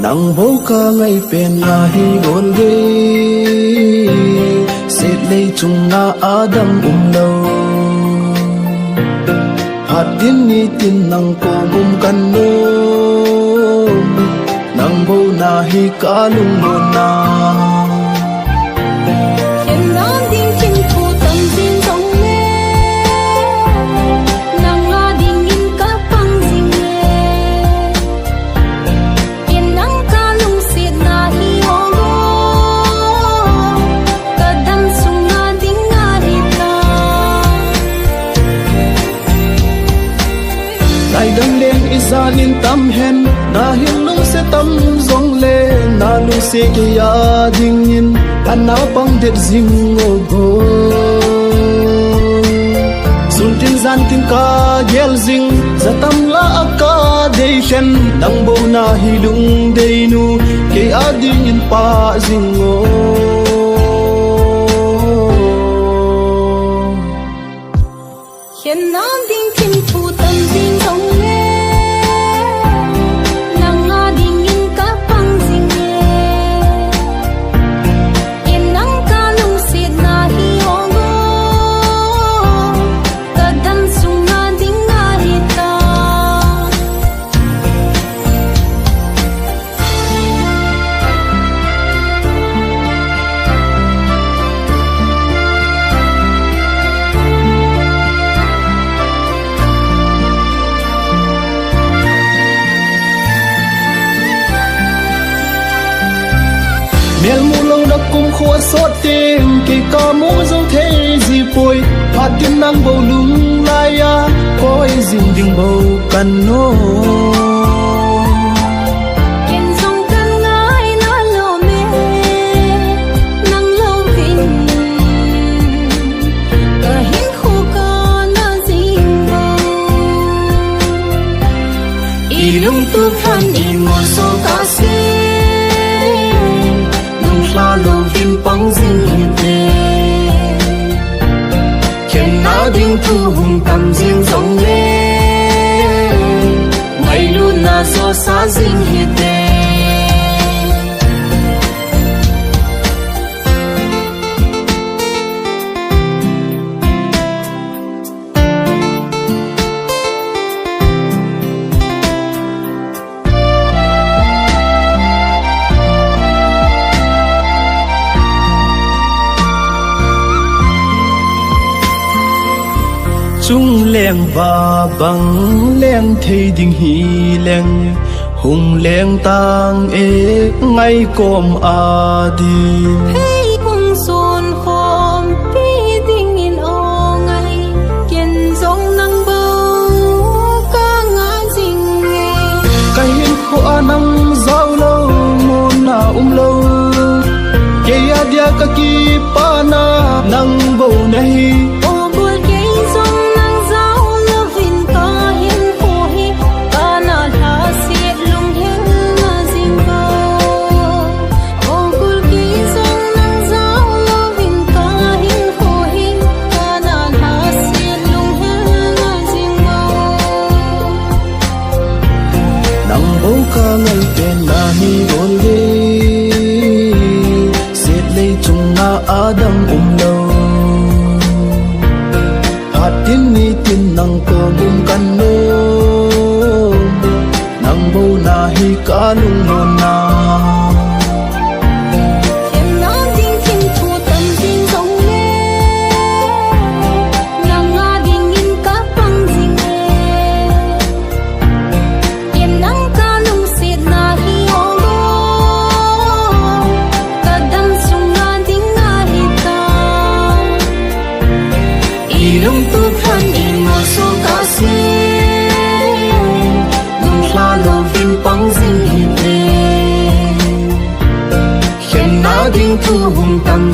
nang bo ka ngai pen na hi gol ge set lei chung na adam lo hat din ni tin nang ko kan no nang bo na hi ka lung mo na zanin tam hen na hin lu se tam zong le na lu se ke ya ding in ana pang det zing o go sun tin zan tin ka gel zing za tam la aka de shen dang bo na hi lung de nu ke a ding in pa zing o hiện nam ding tin pu tam ding zong le mel mu long da kum khua sot tim ke ka mu zo the ji poi phat tin nang bo lung la ya koi jing ding bo kan no ken song kan ngai na lo me nang lo vin ka hin khu ka na jing bo i lung tu phan i mo so ka se la lo vin pang zing hiền khen na ding thu hùng tam riêng dòng lê ngày luôn na do xa zing hiền chung leng ba bang leng thei ding hi leng hùng leng tang e ngay com a di hey hùng son khom pi ding in o ngay kiên dong nang bo ka nga jing nghe kai hin khu anang zau lo mon na lo ke ya dia ka ki pa na nang bo nahi ngai pen na hi gol ge set lei chung na adam lo hat tin ni tin nang ko kan no nang bo na hi ka lung no na lung tu phan i mo so ka se nung la lo vin pang zing hiền khen na ding thu hùng tam